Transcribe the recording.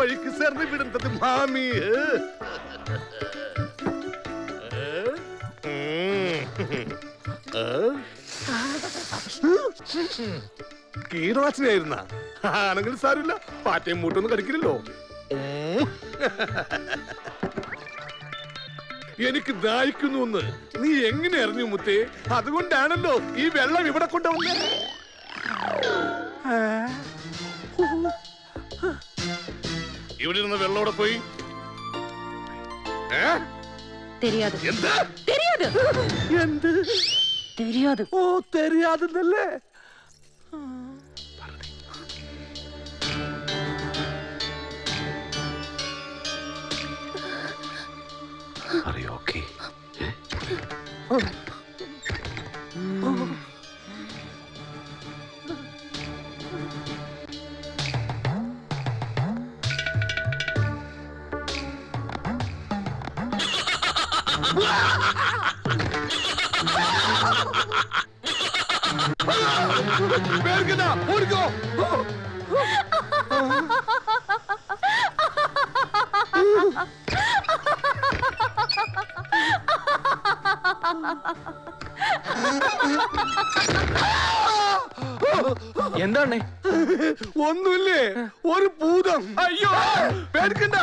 വഴിക്ക് സെറിന് വിടുന്നത് മാമി. കീടനാശിനിയായിരുന്ന ആണെങ്കിൽ സാരമില്ല, പാറ്റയും മൂട്ടൊന്നും കടിക്കില്ലല്ലോ. എനിക്ക് ദാഹിക്കുന്നു എന്ന് നീ എങ്ങനെ അറിഞ്ഞു മുത്തേ? അതുകൊണ്ടാണല്ലോ ഈ വെള്ളം ഇവിടെ കൊണ്ടുവന്നത്. ഇവിടെ നിന്ന് വെള്ളോടെ പോയി. ഓ തെരിയാതെന്നല്ലേ? എന്താണ്? ഒന്നുമില്ലേ, ഒരു ഭൂതം. അയ്യോ പേടിക്കണ്ട.